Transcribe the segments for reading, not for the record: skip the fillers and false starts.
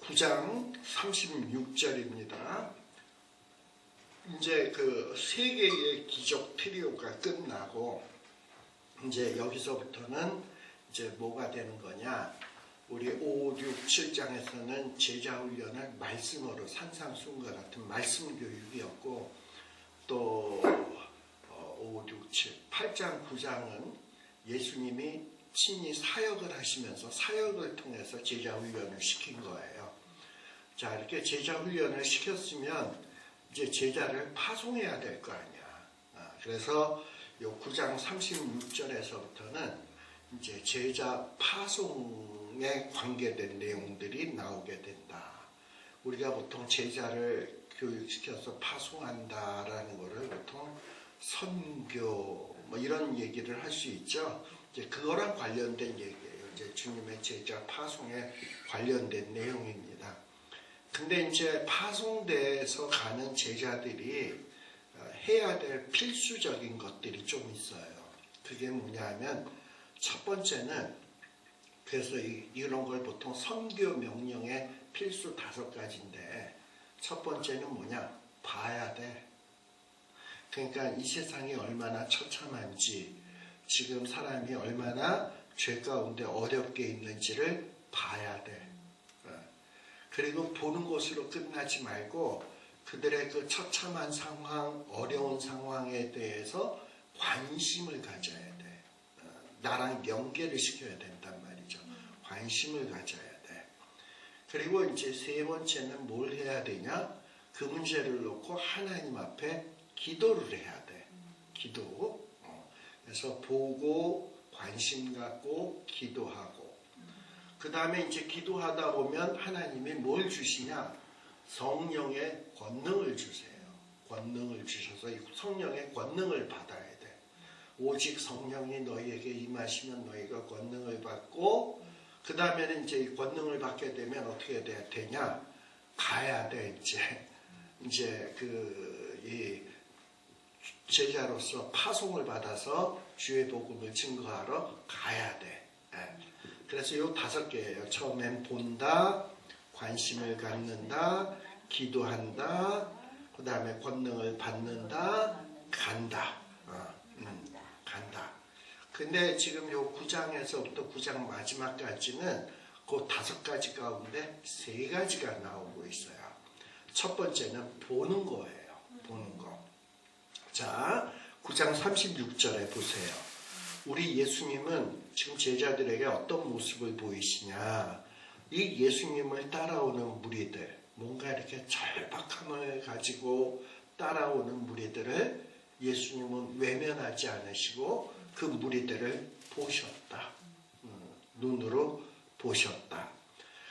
9장 36절입니다. 이제 그 세 개의 기적 트리오가 끝나고 이제 여기서부터는 이제 뭐가 되는 거냐? 우리 5, 6, 7장에서는 제자 훈련을 말씀으로 산상수훈과 같은 말씀 교육이었고 또 5, 6, 7, 8장, 9장은 예수님이 친히 사역을 하시면서 사역을 통해서 제자 훈련을 시킨 거예요. 자, 이렇게 제자 훈련을 시켰으면 이제 제자를 파송해야 될 거 아니야. 그래서 요 9장 36절에서부터는 이제 제자 파송에 관계된 내용들이 나오게 된다. 우리가 보통 제자를 교육시켜서 파송한다라는 거를 보통 선교 뭐 이런 얘기를 할 수 있죠. 이제 그거랑 관련된 얘기예요. 이제 주님의 제자 파송에 관련된 내용입니다. 근데 이제 파송돼서 가는 제자들이 해야 될 필수적인 것들이 좀 있어요. 그게 뭐냐면 첫 번째는 그래서 이런 걸 보통 선교 명령의 필수 5가지인데 첫 번째는 뭐냐? 봐야 돼. 그러니까 이 세상이 얼마나 처참한지 지금 사람이 얼마나 죄 가운데 어렵게 있는지를 봐야 돼. 그리고 보는 것으로 끝나지 말고 그들의 그 처참한 상황, 어려운 상황에 대해서 관심을 가져야 돼. 나랑 연계를 시켜야 된단 말이죠. 관심을 가져야 돼. 그리고 이제 세 번째는 뭘 해야 되냐? 그 문제를 놓고 하나님 앞에 기도를 해야 돼. 기도. 그래서 보고 관심 갖고 기도하고 그 다음에 이제 기도하다 보면 하나님이 뭘 주시냐? 성령의 권능을 주세요. 권능을 주셔서 이 성령의 권능을 받아야 돼. 오직 성령이 너희에게 임하시면 너희가 권능을 받고 그 다음에는 이제 이 권능을 받게 되면 어떻게 돼야 되냐? 가야 돼. 이제 이 제자로서 파송을 받아서 주의 복음을 증거하러 가야 돼. 그래서 요 5개예요. 처음엔 본다, 관심을 갖는다, 기도한다, 그 다음에 권능을 받는다, 간다. 간다. 근데 지금 요 9장에서부터 9장 마지막까지는 그 5가지 가운데 3가지가 나오고 있어요. 첫 번째는 보는 거예요. 보는 거. 자, 9장 36절에 보세요. 우리 예수님은 지금 제자들에게 어떤 모습을 보이시냐? 이 예수님을 따라오는 무리들, 뭔가 이렇게 절박함을 가지고 따라오는 무리들을 예수님은 외면하지 않으시고 그 무리들을 보셨다. 눈으로 보셨다.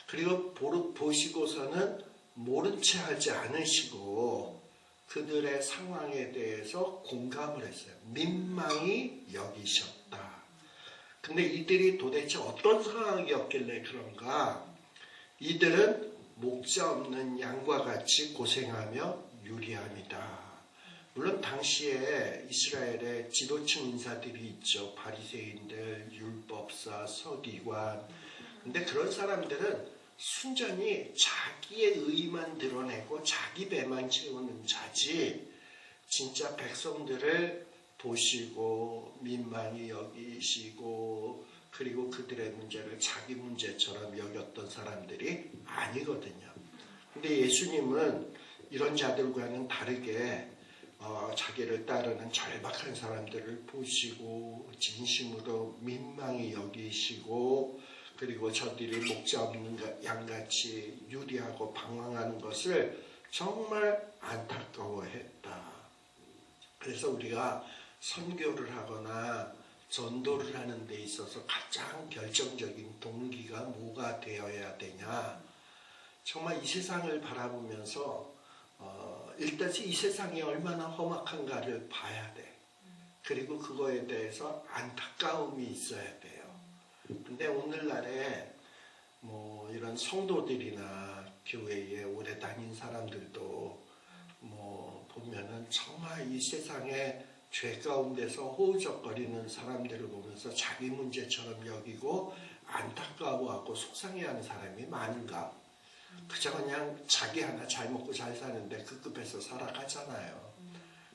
그리고 보시고서는 모른 채 하지 않으시고 그들의 상황에 대해서 공감을 했어요. 민망히 여기셨다. 근데 이들이 도대체 어떤 상황이었길래 그런가? 이들은 목자 없는 양과 같이 고생하며 유리함이다. 물론 당시에 이스라엘에 지도층 인사들이 있죠. 바리새인들, 율법사, 서기관. 근데 그런 사람들은 순전히 자기의 의만 드러내고 자기 배만 채우는 자지 진짜 백성들을 보시고 민망히 여기시고 그리고 그들의 문제를 자기 문제처럼 여겼던 사람들이 아니거든요. 근데 예수님은 이런 자들과는 다르게 자기를 따르는 절박한 사람들을 보시고 진심으로 민망히 여기시고 그리고 저들이 목자 없는 양같이 유리하고 방황하는 것을 정말 안타까워했다. 그래서 우리가 선교를 하거나 전도를 하는 데 있어서 가장 결정적인 동기가 뭐가 되어야 되냐? 정말 이 세상을 바라보면서 일단 이 세상이 얼마나 험악한가를 봐야 돼. 그리고 그거에 대해서 안타까움이 있어야 돼요. 근데 오늘날에 뭐 이런 성도들이나 교회에 오래 다닌 사람들도 뭐 보면은 정말 이 세상에 죄 가운데서 허우적거리는 사람들을 보면서 자기 문제처럼 여기고 안타까워하고 속상해하는 사람이 많은가? 그냥 자기 하나 잘 먹고 잘 사는데 그 급에서 살아가잖아요.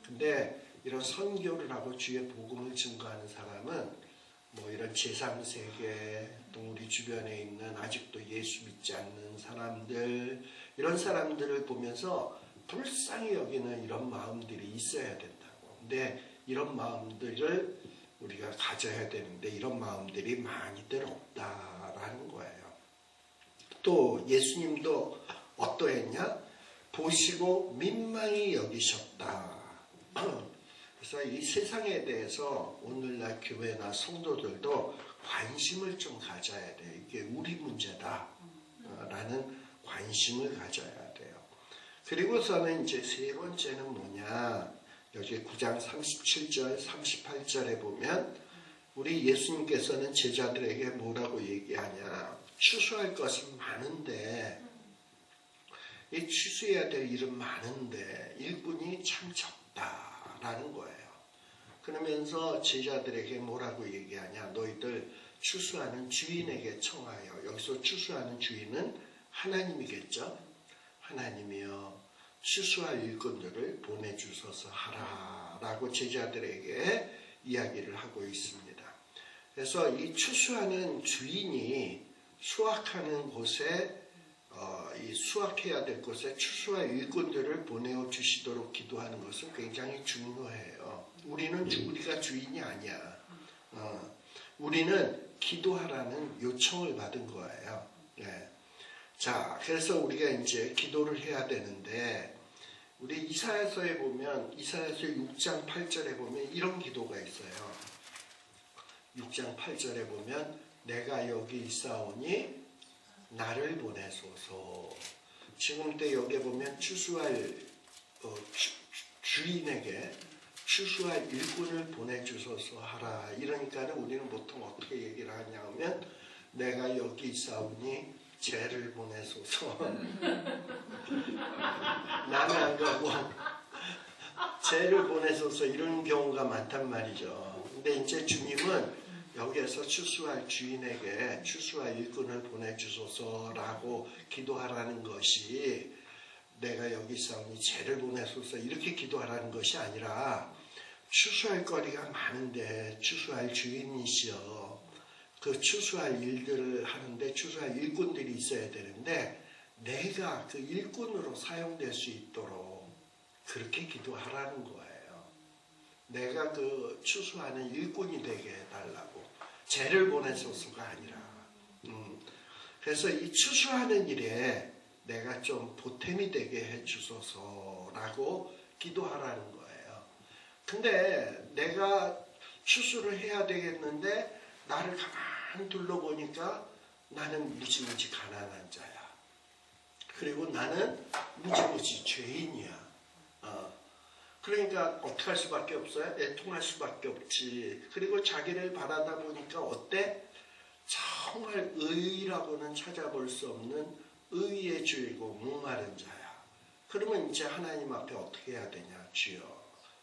근데 이런 선교를 하고 주의 복음을 증거하는 사람은 뭐 이런 제3세계 또 우리 주변에 있는 아직도 예수 믿지 않는 사람들 이런 사람들을 보면서 불쌍히 여기는 이런 마음들이 있어야 된다고. 근데 이런 마음들을 우리가 가져야 되는데 이런 마음들이 많이들 없다라는 거예요. 또 예수님도 어떠했냐? 보시고 민망히 여기셨다. 그래서 이 세상에 대해서 오늘날 교회나 성도들도 관심을 좀 가져야 돼요. 이게 우리 문제다 라는 관심을 가져야 돼요. 그리고서는 이제 세 번째는 뭐냐? 여기 9장 37절 38절에 보면 우리 예수님께서는 제자들에게 뭐라고 얘기하냐? 추수할 것은 많은데 이 추수해야 될 일은 많은데 일꾼이 참 적다라는 거예요. 그러면서 제자들에게 뭐라고 얘기하냐? 너희들 추수하는 주인에게 청하여. 여기서 추수하는 주인은 하나님이겠죠? 하나님이여 추수할 일꾼들을 보내주소서 하라라고 제자들에게 이야기를 하고 있습니다. 그래서 이 추수하는 주인이 수확하는 곳에 이 수확해야 될 곳에 추수할 일꾼들을 보내어 주시도록 기도하는 것은 굉장히 중요해요. 우리가 주인이 아니야. 우리는 기도하라는 요청을 받은 거예요. 네. 자, 그래서 우리가 이제 기도를 해야 되는데 우리 이사야서에 보면 이사야서 6장 8절에 보면 이런 기도가 있어요. 6장 8절에 보면 내가 여기 있사오니 나를 보내소서. 지금 때 여기에 보면 추수할 주인에게 추수할 일꾼을 보내주소서 하라. 이러니까는 우리는 보통 어떻게 얘기를 하냐면 내가 여기 있사오니 쟤를 보내소서. 나는 안 가고 쟤를 보내소서 이런 경우가 많단 말이죠. 근데 이제 주님은 여기에서 추수할 주인에게 추수할 일꾼을 보내주소서라고 기도하라는 것이 내가 여기 있사오니 쟤를 보내소서 이렇게 기도하라는 것이 아니라 추수할 거리가 많은데 추수할 주인이시여 그 추수할 일들을 하는데 추수할 일꾼들이 있어야 되는데 내가 그 일꾼으로 사용될 수 있도록 그렇게 기도하라는 거예요. 내가 그 추수하는 일꾼이 되게 해달라고. 쟤를 보내소서가 아니라. 그래서 이 추수하는 일에 내가 좀 보탬이 되게 해주소서라고 기도하라는 거예요. 근데 내가 추수를 해야 되겠는데 나를 가만히 둘러보니까 나는 무지무지 가난한 자야. 그리고 나는 무지무지 죄인이야. 그러니까 어떻게 할 수밖에 없어요? 애통할 수밖에 없지. 그리고 자기를 바라다 보니까 어때? 정말 의라고는 찾아볼 수 없는 의에 줄이고 목마른 자야. 그러면 이제 하나님 앞에 어떻게 해야 되냐? 주여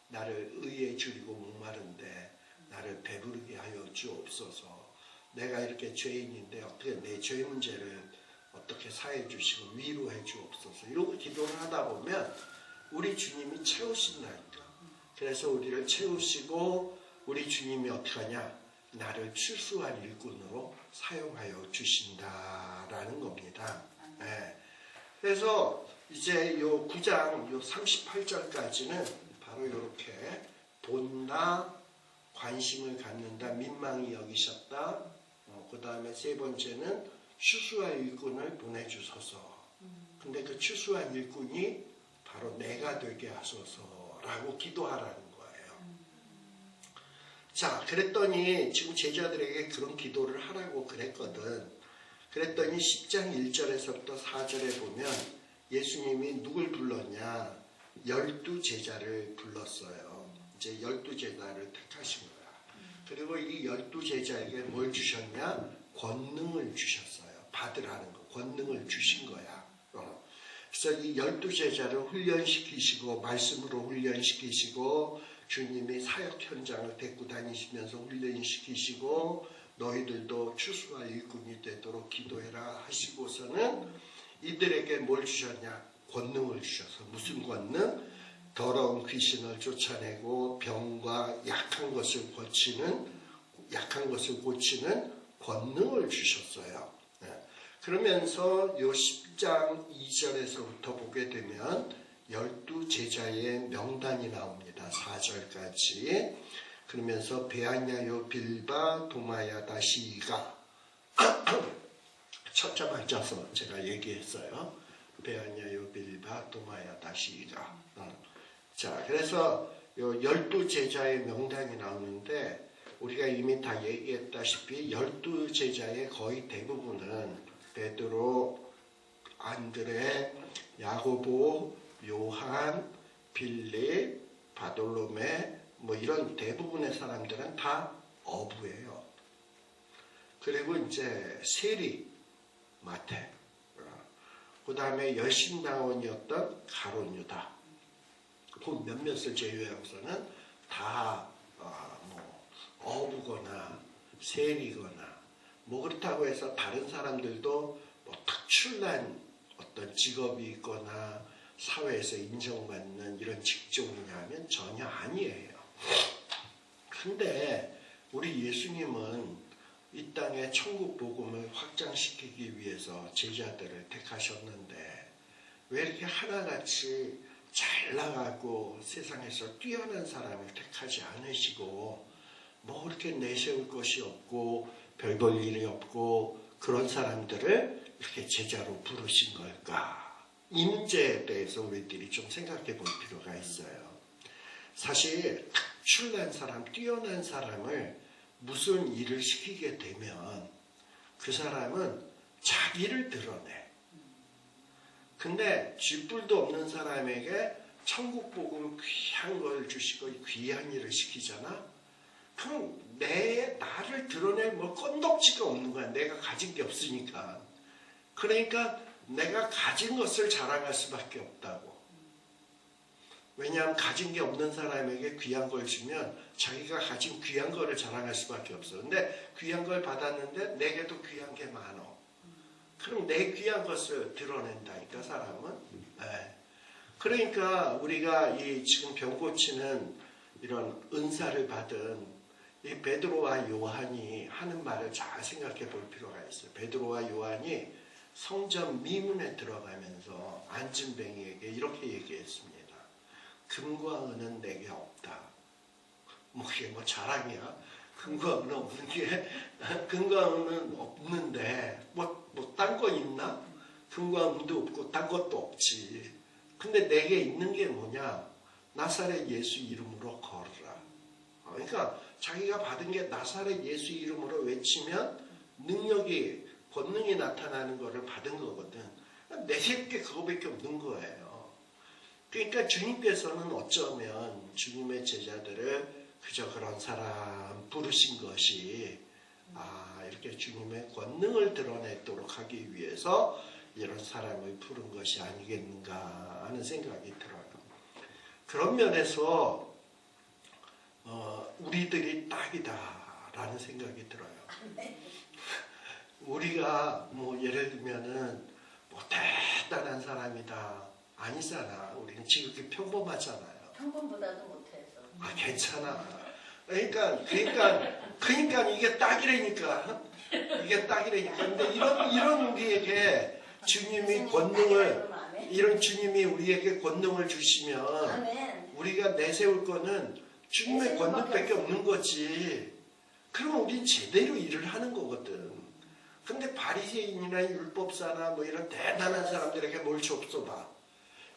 나를 의에 줄이고 목마른데 나를 배부르게 하여 주옵소서. 내가 이렇게 죄인인데 어떻게 내 죄 문제를 어떻게 사해 주시고 위로해 주옵소서. 이러고 기도를 하다 보면 우리 주님이 채우신다니까. 그래서 우리를 채우시고 우리 주님이 어떻게 하냐? 나를 추수할 일꾼으로 사용하여 주신다라는 겁니다. 네. 그래서 이제 요 9장 요 38절까지는 바로 이렇게 본다, 관심을 갖는다, 민망히 여기셨다. 그 다음에 세 번째는 추수할 일꾼을 보내주소서. 근데 그 추수할 일꾼이 바로 내가 되게 하소서라고 기도하라는 거예요. 자, 그랬더니 지금 제자들에게 그런 기도를 하라고 그랬거든. 그랬더니 10장 1절에서부터 4절에 보면 예수님이 누굴 불렀냐? 12제자를 불렀어요. 이제 12제자를 택하신 거야. 그리고 이 12제자에게 뭘 주셨냐? 권능을 주셨어요. 받으라는 거. 권능을 주신 거야. 그래서 이 12제자를 훈련시키시고 말씀으로 훈련시키시고 주님이 사역 현장을 데리고 다니시면서 훈련시키시고 너희들도 추수할 일꾼이 되도록 기도해라 하시고서는 이들에게 뭘 주셨냐? 권능을 주셔서. 무슨 권능? 더러운 귀신을 쫓아내고 병과 약한 것을 고치는 권능을 주셨어요. 그러면서 요 10장 2절에서부터 보게 되면 12제자의 명단이 나옵니다. 4절까지. 그러면서 베아냐요 빌바 도마야 다시가 첫째 맞아서 제가 얘기했어요. 베아냐요 빌바 도마야 다시가. 자, 그래서 요 12제자의 명단이 나오는데 우리가 이미 다 얘기했다시피 12제자의 거의 대부분은 베드로, 안드레, 야고보, 요한, 빌립, 바돌로메 뭐 이런 대부분의 사람들은 다 어부예요. 그리고 이제 세리, 마태, 그 다음에 열심당원이었던 가룟 유다, 그 몇몇을 제외하고서는 다 어부거나 세리거나 뭐 그렇다고 해서 다른 사람들도 뭐 특출난 어떤 직업이 있거나 사회에서 인정받는 이런 직종이냐 하면 전혀 아니에요. 근데 우리 예수님은 이 땅에 천국 복음을 확장시키기 위해서 제자들을 택하셨는데 왜 이렇게 하나같이 잘 나가고 세상에서 뛰어난 사람을 택하지 않으시고 뭐 그렇게 내세울 것이 없고 별 볼 일이 없고 그런 사람들을 이렇게 제자로 부르신 걸까? 이 문제에 대해서 우리들이 좀 생각해 볼 필요가 있어요. 사실 특출난 사람, 뛰어난 사람을 무슨 일을 시키게 되면 그 사람은 자기를 드러내. 근데 쥐뿔도 없는 사람에게 천국 복음 귀한 걸 주시고 귀한 일을 시키잖아? 그럼 나를 드러낼 뭐 건덕지가 없는 거야. 내가 가진 게 없으니까. 그러니까 내가 가진 것을 자랑할 수밖에 없다고. 왜냐하면 가진 게 없는 사람에게 귀한 걸 주면 자기가 가진 귀한 거를 자랑할 수밖에 없어. 근데 귀한 걸 받았는데 내게도 귀한 게 많어. 그럼 내 귀한 것을 드러낸다니까 사람은. 네. 그러니까 우리가 이 지금 병 고치는 이런 은사를 받은 이 베드로와 요한이 하는 말을 잘 생각해 볼 필요가 있어요. 베드로와 요한이 성전 미문에 들어가면서 안진뱅이에게 이렇게 얘기했습니다. 금과 은은 내게 없다. 뭐 그게 뭐 자랑이야? 금과 은은 없는 게 금과 은은 없는데 뭐 딴 거 있나? 금과 은도 없고 딴 것도 없지. 근데 내게 있는 게 뭐냐? 나사렛 예수 이름으로 걸으라. 그러니까 자기가 받은 게 나사렛 예수 이름으로 외치면 능력이 권능이 나타나는 것을 받은 거거든. 내세울 게 그거밖에 없는 거예요. 그러니까 주님께서는 어쩌면 주님의 제자들을 그저 그런 사람 부르신 것이 이렇게 주님의 권능을 드러내도록 하기 위해서 이런 사람을 부른 것이 아니겠는가 하는 생각이 들어요. 그런 면에서 우리들이 딱이다라는 생각이 들어요. 우리가 뭐 예를 들면은 뭐 대단한 사람이다 아니잖아. 우리는 지극히 평범하잖아요. 평범보다도 못해서. 괜찮아. 그러니까 이게 딱이라니까. 이게 딱이라니까. 근데 이런 우리에게 주님이 주님이 우리에게 권능을 주시면 아멘. 우리가 내세울 거는 주님의 권능밖에 없는 거지. 그럼 우린 제대로 일을 하는 거거든. 근데 바리새인이나 율법사나 뭐 이런 대단한 사람들에게 뭘 좁숴봐.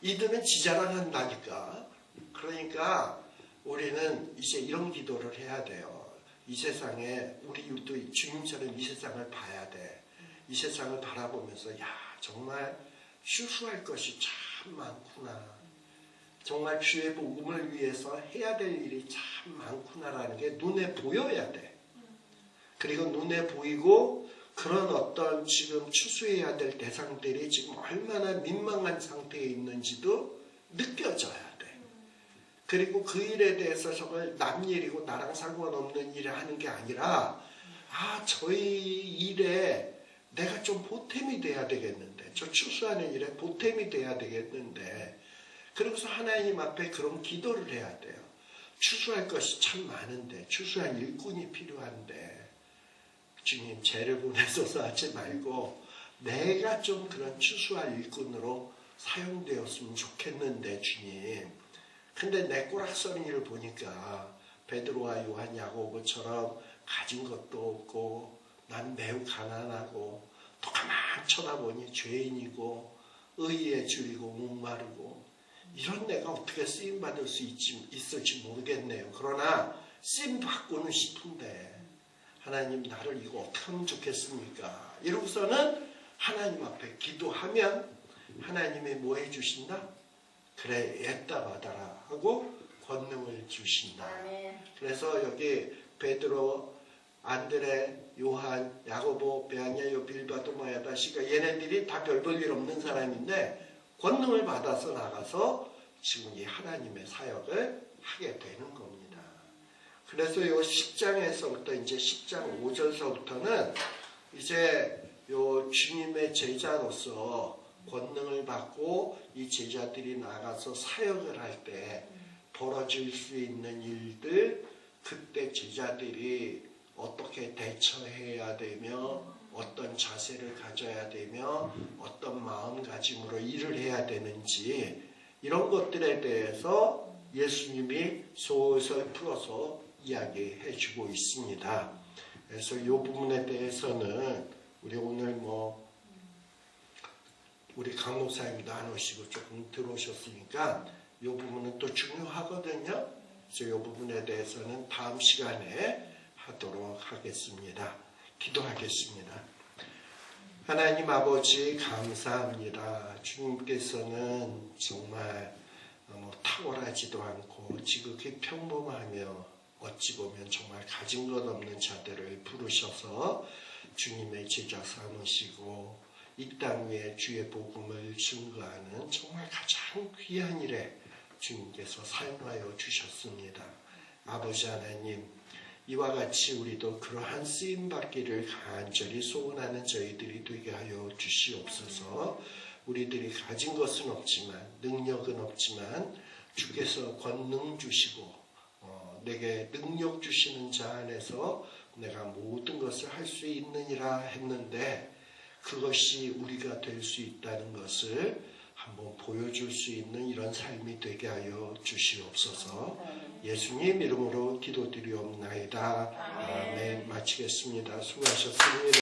이들은 지자랑한다니까. 그러니까 우리는 이제 이런 기도를 해야 돼요. 이 세상에 우리도 주님처럼 이 세상을 봐야 돼. 이 세상을 바라보면서 정말 휴수할 것이 참 많구나. 정말 주의 복음을 위해서 해야 될 일이 참 많구나라는 게 눈에 보여야 돼. 그리고 눈에 보이고 그런 어떤 지금 추수해야 될 대상들이 지금 얼마나 민망한 상태에 있는지도 느껴져야 돼. 그리고 그 일에 대해서 정말 남 일이고 나랑 상관없는 일을 하는 게 아니라 저희 일에 내가 좀 보탬이 돼야 되겠는데, 저 추수하는 일에 보탬이 돼야 되겠는데, 그러고서 하나님 앞에 그런 기도를 해야 돼요. 추수할 것이 참 많은데, 추수할 일꾼이 필요한데, 주님 죄를 보내소서 하지 말고 내가 좀 그런 추수할 일꾼으로 사용되었으면 좋겠는데 주님. 근데 내 꼬락서리를 보니까 베드로와 요한, 야고보처럼 가진 것도 없고 난 매우 가난하고 또 가만 쳐다보니 죄인이고 의에 줄이고 목마르고 이런 내가 어떻게 쓰임받을 수 있을지 모르겠네요. 그러나 쓰임받고는 싶은데 하나님 나를 이거 어떻게 하면 좋겠습니까? 이러고서는 하나님 앞에 기도하면 하나님이 뭐 해주신다? 그래 애따 받아라 하고 권능을 주신다. 아멘. 그래서 여기 베드로, 안드레, 요한, 야고보, 베아냐요, 빌바도, 마야다시가 얘네들이 다 별 볼 일 없는 사람인데 권능을 받아서 나가서 지금 이 하나님의 사역을 하게 되는 겁니다. 그래서 요 10장에서부터 이제 10장 5절서부터는 이제 요 주님의 제자로서 권능을 받고 이 제자들이 나가서 사역을 할 때 벌어질 수 있는 일들, 그때 제자들이 어떻게 대처해야 되며 어떤 자세를 가져야 되며 어떤 마음가짐으로 일을 해야 되는지 이런 것들에 대해서 예수님이 솔솔 풀어서 이야기해 주고 있습니다. 그래서 이 부분에 대해서는 우리 오늘 우리 강 목사님도 안 오시고 조금 들어오셨으니까 이 부분은 또 중요하거든요. 그래서 이 부분에 대해서는 다음 시간에 하도록 하겠습니다. 기도하겠습니다. 하나님 아버지 감사합니다. 주님께서는 정말 탁월하지도 않고 지극히 평범하며 어찌 보면 정말 가진 것 없는 자들을 부르셔서 주님의 제자 삼으시고 이 땅 위에 주의 복음을 증거하는 정말 가장 귀한 일에 주님께서 사용하여 주셨습니다. 아버지 하나님, 이와 같이 우리도 그러한 쓰임받기를 간절히 소원하는 저희들이 되게 하여 주시옵소서. 우리들이 가진 것은 없지만 능력은 없지만 주께서 권능 주시고 내게 능력 주시는 자 안에서 내가 모든 것을 할 수 있느니라 했는데 그것이 우리가 될 수 있다는 것을 한번 보여줄 수 있는 이런 삶이 되게 하여 주시옵소서. 예수님 이름으로 기도드리옵나이다. 아멘. 마치겠습니다. 수고하셨습니다.